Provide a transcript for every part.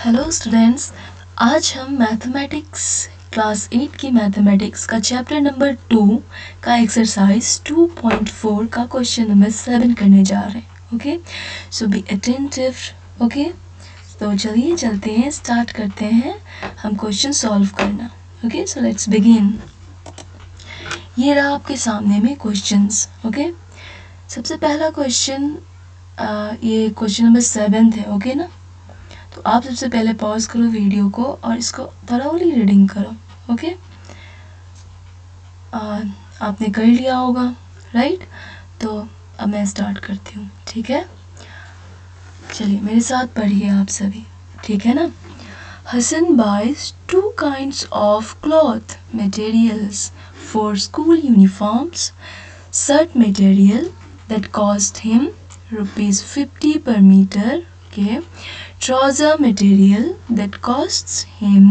Hello students, आज हम mathematics class 8 की मैथमेटिक्स का चैप्टर नंबर 2 का एक्सरसाइज 2.4 का क्वेश्चन नंबर 7 करने जा रहे हैं। Okay, so be attentive. Okay, तो चलिए चलते हैं, स्टार्ट करते हैं हम क्वेश्चन सॉल्व करना। Okay, so let's begin. ये रहा आपके सामने में क्वेश्चंस। ओके, सबसे पहला क्वेश्चन, ये क्वेश्चन नंबर 7 है। ओके ना, तो आप सबसे पहले पॉज करो वीडियो को और इसको थॉरोली रीडिंग करो। ओके, आपने कर लिया होगा, राइट? तो अब मैं स्टार्ट करती हूँ, ठीक है? चलिए मेरे साथ पढ़िए आप सभी, ठीक है ना? Hasan buys 2 kinds of cloth materials for school uniforms. Shirt material that cost him ₹50 per meter. Okay. Trouser material that costs him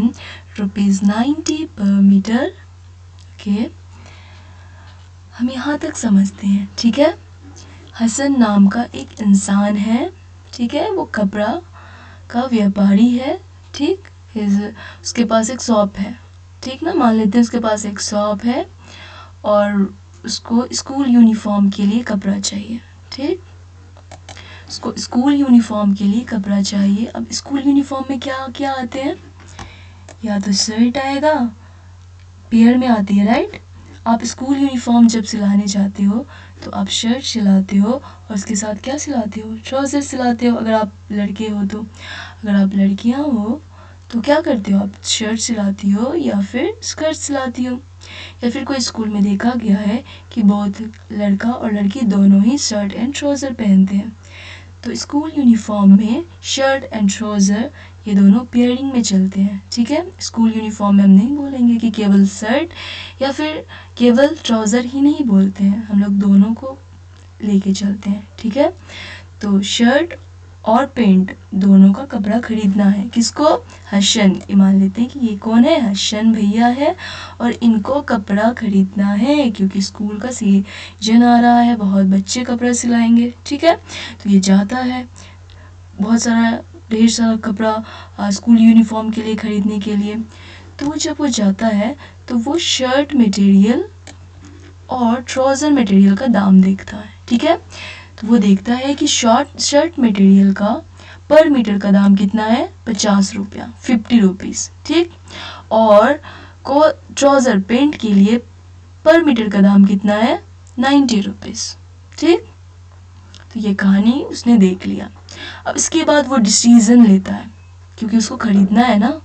₹90 per meter. Okay. हम यहाँ तक समझते हैं, ठीक है? हसन नाम का एक इंसान है, ठीक है? वो कपड़ा का व्यापारी है, ठीक? उसके पास एक शॉप है, ठीक ना? मान लेते हैं उसके पास एक शॉप है और उसको स्कूल यूनिफॉर्म के लिए कपड़ा चाहिए, ठीक? उसको स्कूल यूनिफॉर्म के लिए कपड़ा चाहिए। अब स्कूल यूनिफॉर्म में क्या क्या आते हैं? या तो शर्ट आएगा, पेयर में आती है, राइट? आप स्कूल यूनिफॉर्म जब सिलाने जाते हो तो आप शर्ट सिलाते हो और उसके साथ क्या सिलाते हो? ट्राउज़र सिलाते हो। अगर आप लड़के हो तो, अगर आप लड़कियां हो तो क्या करते हो? आप शर्ट सिलाती हो या फिर स्कर्ट सिलाती हो। या फिर कोई स्कूल में देखा गया है कि बहुत लड़का और लड़की दोनों ही शर्ट एंड ट्राउज़र पहनते हैं। तो स्कूल यूनिफॉर्म में शर्ट एंड ट्राउज़र ये दोनों पेयरिंग में चलते हैं, ठीक है? स्कूल यूनिफॉर्म में हम नहीं बोलेंगे कि केवल शर्ट या फिर केवल ट्राउज़र ही नहीं बोलते हैं, हम लोग दोनों को लेके चलते हैं, ठीक है? तो शर्ट और पेंट दोनों का कपड़ा खरीदना है। किसको? हसन। मान लेते हैं कि ये कौन है? हसन भैया है और इनको कपड़ा खरीदना है क्योंकि स्कूल का सीजन आ रहा है, बहुत बच्चे कपड़ा सिलाएंगे, ठीक है? तो ये जाता है बहुत सारा, ढेर सारा कपड़ा स्कूल यूनिफॉर्म के लिए खरीदने के लिए। तो जब वो जाता है तो वो शर्ट मटेरियल और ट्राउज़र मटेरियल का दाम देखता है, ठीक है? तो वो देखता है कि शर्ट मटेरियल का पर मीटर का दाम कितना है? 50 रुपया, 50 रुपीज़, ठीक? और को ट्राउज़र पेंट के लिए पर मीटर का दाम कितना है? 90 रुपीज़, ठीक? तो ये कहानी उसने देख लिया। अब इसके बाद वो डिसीजन लेता है क्योंकि उसको खरीदना है ना।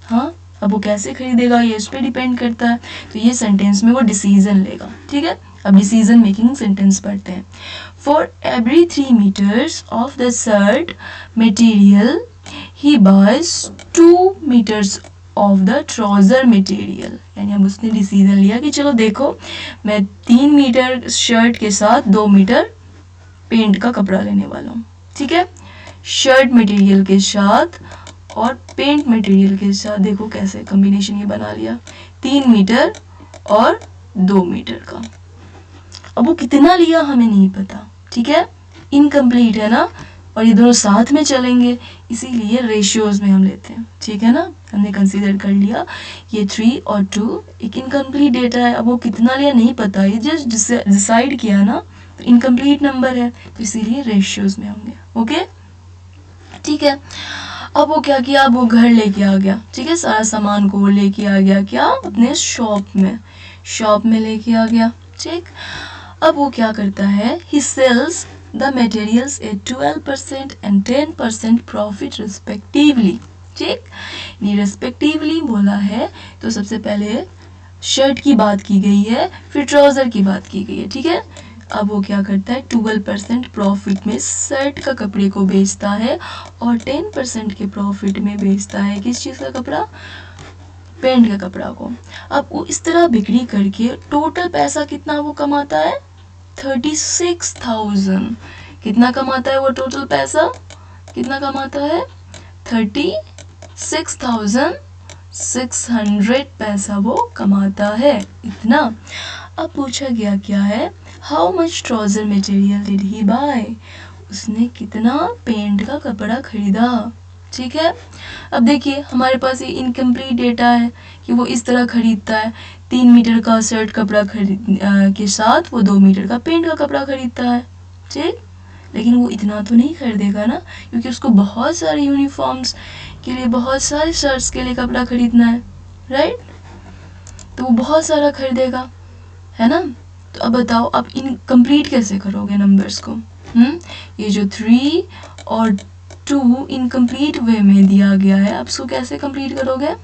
हाँ, अब वो कैसे खरीदेगा ये इस पर डिपेंड करता है। तो ये सेंटेंस में वो डिसीजन लेगा, ठीक है? अब डिसीजन मेकिंग सेंटेंस पढ़ते हैं। For every 3 meters of the shirt material he buys 2 meters of the trouser material. यानी अब उसने डिसीजन लिया कि चलो देखो, मैं 3 मीटर शर्ट के साथ 2 मीटर पेंट का कपड़ा लेने वाला हूँ, ठीक है? शर्ट मटेरियल के साथ और पेंट मटेरियल के साथ देखो कैसे कॉम्बिनेशन ये बना लिया, 3 मीटर और 2 मीटर का। अब वो कितना लिया हमें नहीं पता, ठीक है? इनकम्प्लीट है ना, और ये दोनों साथ में चलेंगे, इसीलिए रेशियोज में हम लेते हैं, ठीक है ना? हमने कंसीडर कर लिया ये 3 और 2 एक इनकम्प्लीट डेटा है। अब वो कितना लिया नहीं पता, ये जस्ट डिसाइड किया ना, तो इनकम्प्लीट नंबर है, तो इसीलिए रेशियोज में होंगे। ओके, ठीक है? अब वो क्या किया? अब वो घर लेके आ गया, ठीक है? सारा सामान को लेके आ गया, क्या? अपने शॉप में लेके आ गया, ठीक? अब वो क्या करता है? He sells the materials at 12% and 10% profit respectively, ठीक? ये रिस्पेक्टिवली बोला है तो सबसे पहले शर्ट की बात की गई है, फिर ट्राउज़र की बात की गई है, ठीक है? अब वो क्या करता है? 12% प्रॉफिट में शर्ट का कपड़े को बेचता है और 10% के प्रॉफिट में बेचता है किस चीज़ का कपड़ा? पेंट का कपड़ा को। अब वो इस तरह बिक्री करके टोटल पैसा कितना वो कमाता है? 36,000। कितना कमाता है वो? टोटल पैसा कितना कमाता है? 36,600 पैसा वो कमाता है, इतना। अब पूछा गया क्या है? How much trouser material did he buy? उसने कितना पेंट का कपड़ा खरीदा? ठीक है। अब देखिए हमारे पास ये इनकम्प्लीट डेटा है कि वो इस तरह खरीदता है, 3 मीटर का शर्ट कपड़ा के साथ वो 2 मीटर का पेंट का कपड़ा खरीदता है, ठीक। लेकिन वो इतना तो नहीं खरीदेगा ना, क्योंकि उसको बहुत सारे यूनिफॉर्म्स के लिए, बहुत सारे शर्ट्स के लिए कपड़ा खरीदना है, राइट। तो वो बहुत सारा खरीदेगा, है ना। तो अब बताओ आप इनकम्प्लीट कैसे करोगे नंबर्स को। ये जो 3 और 2 इनकम्प्लीट वे में दिया गया है, आप इसको कैसे कंप्लीट करोगे।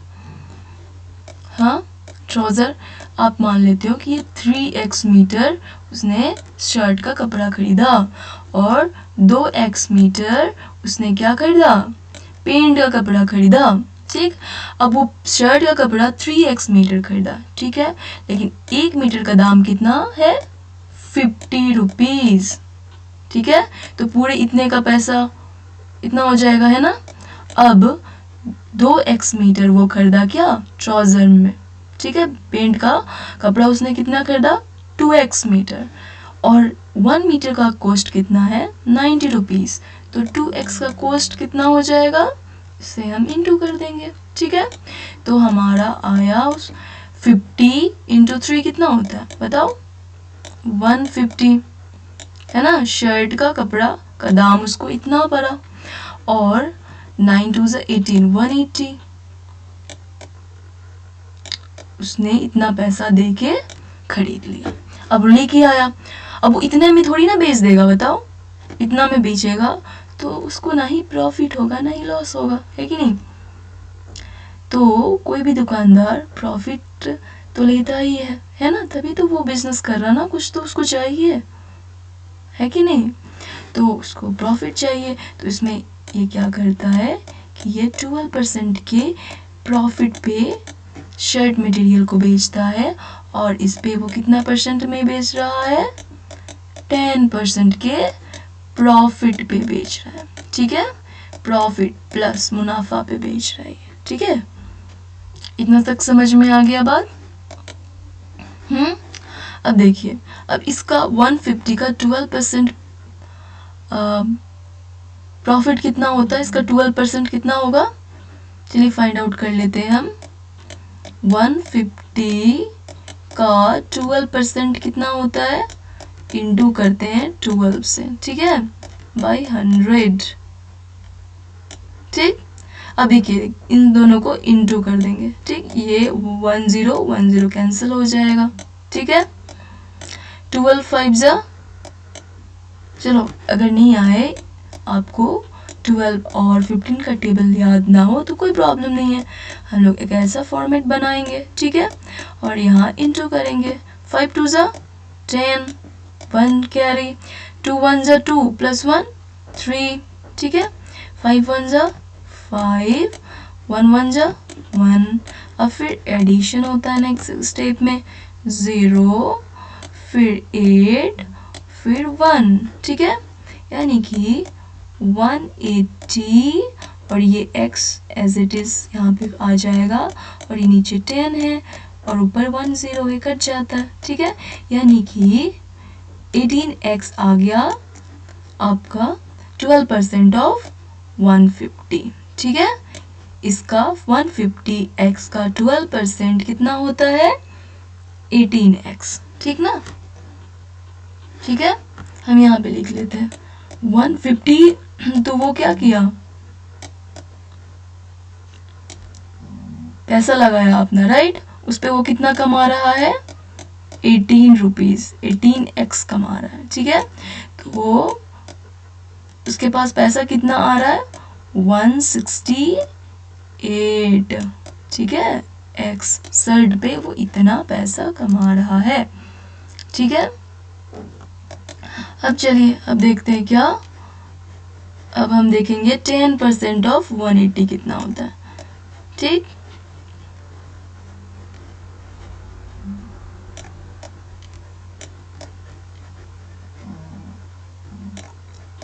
हाँ, ट्राउज़र आप मान लेते हो कि ये 3x मीटर उसने शर्ट का कपड़ा खरीदा और 2x मीटर उसने क्या खरीदा, पेंट का कपड़ा खरीदा, ठीक। अब वो शर्ट का कपड़ा 3x मीटर खरीदा, ठीक है, लेकिन 1 मीटर का दाम कितना है, 50 रुपीज़, ठीक है। तो पूरे इतने का पैसा इतना हो जाएगा, है ना। अब 2x मीटर वो खरीदा क्या, ट्राउज़र में, ठीक है। पेंट का कपड़ा उसने कितना खरीदा, 2x मीटर, और 1 मीटर का कॉस्ट कितना है, 90 रुपीज़। तो 2x का कॉस्ट कितना हो जाएगा, इसे हम इंटू कर देंगे, ठीक है। तो हमारा आया 50 इंटू 3 कितना होता है बताओ, 150, है ना। शर्ट का कपड़ा का दाम उसको इतना पड़ा, और 9 2 18, 180, उसने इतना पैसा दे के खरीद लिया। अब लेके आया, अब वो इतने में थोड़ी ना बेच देगा, बताओ। इतना में बेचेगा तो उसको ना ही प्रॉफिट होगा ना ही लॉस होगा, है कि नहीं। तो कोई भी दुकानदार प्रॉफिट तो लेता ही है ना, तभी तो वो बिजनेस कर रहा ना, कुछ तो उसको चाहिए, है कि नहीं। तो उसको प्रॉफिट चाहिए, तो इसमें ये क्या करता है कि ये 12% के प्रॉफिट पे शर्ट मटेरियल को बेचता है, और इस पे वो कितना परसेंट में बेच रहा है, 10% के प्रॉफिट पे बेच रहा है, ठीक है। प्रॉफिट प्लस मुनाफा पे बेच रहा है, ठीक है। इतना तक समझ में आ गया बात। अब देखिए, अब इसका 150 का 12% प्रॉफिट कितना होता है, इसका 12% कितना होगा, चलिए फाइंड आउट कर लेते हैं हम। 150 का 12% कितना होता है, इंटू करते हैं 12 से, ठीक है, बाई 100, ठीक। अब देखिए इन दोनों को इंटू कर देंगे, ठीक। ये 10 कैंसिल हो जाएगा, ठीक है। 12 5 जा, चलो अगर नहीं आए आपको 12 और 15 का टेबल याद ना हो तो कोई प्रॉब्लम नहीं है, हम लोग एक ऐसा फॉर्मेट बनाएंगे, ठीक है, और यहाँ इंटू करेंगे। 5 2 जा 10, 1 कैरी, 2 1 जा 2 प्लस 1 3, ठीक है। 5 1 जा 5, 1 1 जा 1। अब फिर एडिशन होता है नेक्स्ट स्टेप में, 0 फिर 8 फिर 1, ठीक है। यानी कि 180, और ये x एज इट इज़ यहाँ पे आ जाएगा, और ये नीचे 10 है और ऊपर 1 0 है, कट जाता है, ठीक है। यानी कि 18x आ गया आपका 12% ऑफ 150, ठीक है। इसका 150x का 12% कितना होता है, 18x, ठीक ना। ठीक है, हम यहाँ पे लिख लेते हैं 150, तो वो क्या किया, पैसा लगाया अपना, राइट। उस पे वो कितना कमा रहा है, 18 रुपीज़, 18x कमा रहा है, ठीक है। तो वो उसके पास पैसा कितना आ रहा है, 168, ठीक है। x सर्ड पे वो इतना पैसा कमा रहा है, ठीक है। अब चलिए अब देखते हैं क्या, अब हम देखेंगे 10% ऑफ 180 कितना होता है, ठीक।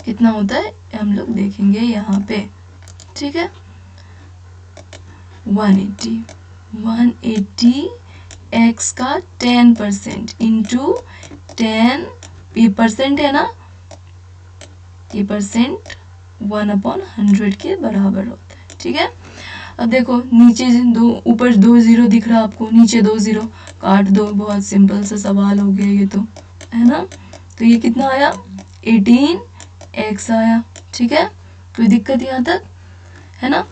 कितना होता है हम लोग देखेंगे यहाँ पे, ठीक है। 180 x का 10% इंटू 10, ये परसेंट है ना, ये परसेंट 1/100 के बराबर होता है, ठीक है। अब देखो नीचे दो, ऊपर 2 0 दिख रहा आपको, नीचे 2 0 काट दो, बहुत सिंपल सा सवाल हो गया ये तो, है ना। तो ये कितना आया 18x आया, ठीक है। कोई दिक्कत यहाँ तक, है ना।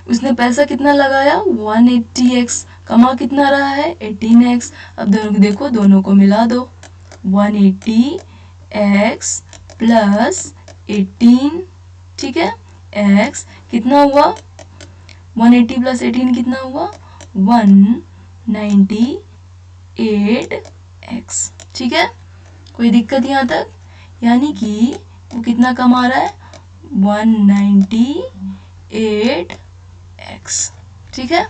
उसने पैसा कितना लगाया 180x, कमा कितना रहा है 18x। अब देखो दोनों को मिला दो, 180x प्लस 18, ठीक है, x कितना हुआ 180 प्लस 18 कितना हुआ 198x, ठीक है। कोई दिक्कत यहाँ तक, यानी कि वो कितना कमा रहा है 198x, ठीक है,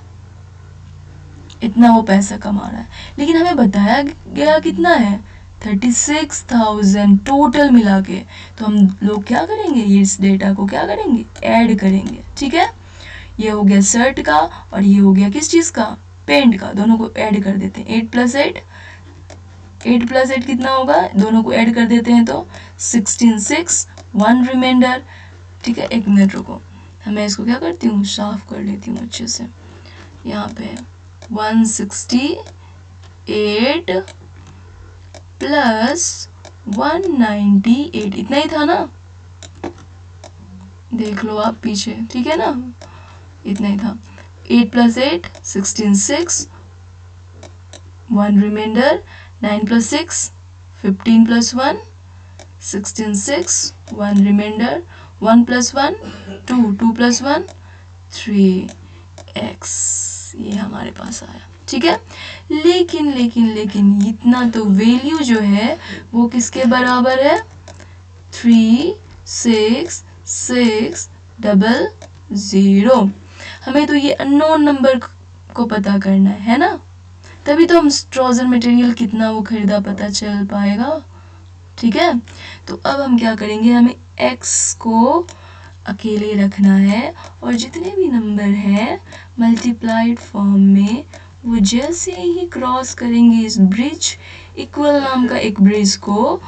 इतना वो पैसा कमा रहा है। लेकिन हमें बताया गया कितना है 36,000 टोटल मिला के। तो हम लोग क्या करेंगे, इस डेटा को क्या करेंगे ऐड करेंगे, ठीक है। ये हो गया शर्ट का और ये हो गया किस चीज का, पेंट का, दोनों को ऐड कर देते हैं। 8 प्लस 8 कितना होगा, दोनों को ऐड कर देते हैं तो 16 6 1 रिमाइंडर, ठीक है। एक मिनट रुको, मैं इसको क्या करती हूँ साफ कर लेती हूँ अच्छे से। यहाँ पे 168 प्लस 198 इतना ही था ना, देख लो आप पीछे, ठीक है ना, इतना ही था। 8 plus 8 16 6 1 reminder, 9 plus 6 15 plus 1 16 6 1 reminder, 1 plus 1 2 2 plus 1 3x, ये हमारे पास आया, ठीक है। लेकिन लेकिन लेकिन इतना तो वैल्यू जो है वो किसके बराबर है 36600। हमें तो ये अननोन नंबर को पता करना है ना, तभी तो हम ट्राउजर मटेरियल कितना वो खरीदा पता चल पाएगा, ठीक है। तो अब हम क्या करेंगे, हमें x को अकेले रखना है और जितने भी नंबर हैं मल्टीप्लाइड फॉर्म में वो जैसे ही क्रॉस करेंगे इस ब्रिज, इक्वल नाम का एक ब्रिज को,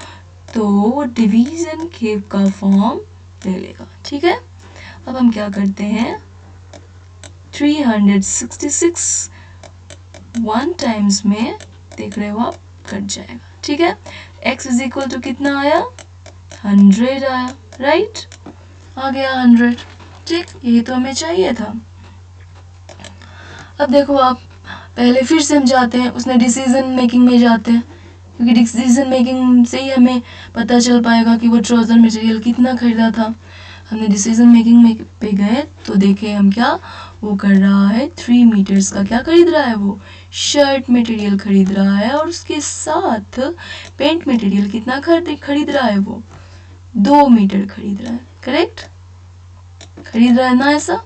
तो डिवीजन के का फॉर्म ले लेगा, ठीक है। अब हम क्या करते हैं 366 1 टाइम्स में देख रहे हो आप कट जाएगा, ठीक है। x इज इक्वल टू कितना आया 100 आया, राइट, आ गया 100, ठीक, यही तो हमें चाहिए था। अब देखो आप पहले फिर से हम जाते हैं, उसने डिसीजन मेकिंग में जाते हैं, क्योंकि डिसीजन मेकिंग से ही हमें पता चल पाएगा कि वो ट्राउजर मटेरियल कितना खरीदा था। हमने डिसीजन मेकिंग में पे गए तो देखे हम क्या वो कर रहा है 3 मीटर्स का क्या खरीद रहा है, वो शर्ट मटेरियल खरीद रहा है, और उसके साथ पेंट मटेरियल कितना खरीद रहा है, वो 2 मीटर खरीद रहा है, करेक्ट, खरीद रहा है ना। ऐसा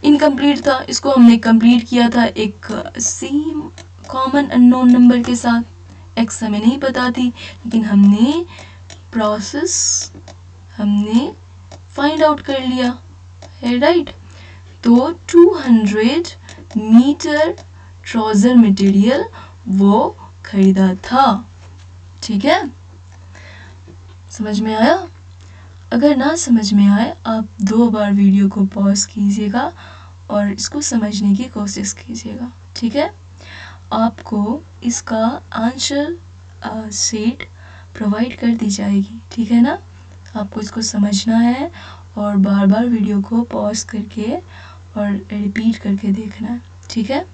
इनकम्प्लीट था, इसको हमने कंप्लीट किया था एक सेम कॉमन अननोन नंबर के साथ। x हमें नहीं पता थी, लेकिन हमने फाइंड आउट कर लिया है, राइट। तो 200 मीटर ट्राउजर मटेरियल वो खरीदा था, ठीक है। समझ में आया? अगर ना समझ में आए आप 2 बार वीडियो को पॉज कीजिएगा और इसको समझने की कोशिश कीजिएगा, ठीक है। आपको इसका आंसर शीट प्रोवाइड कर दी जाएगी, ठीक है ना। आपको इसको समझना है और बार बार वीडियो को पॉज करके और रिपीट करके देखना है, ठीक है।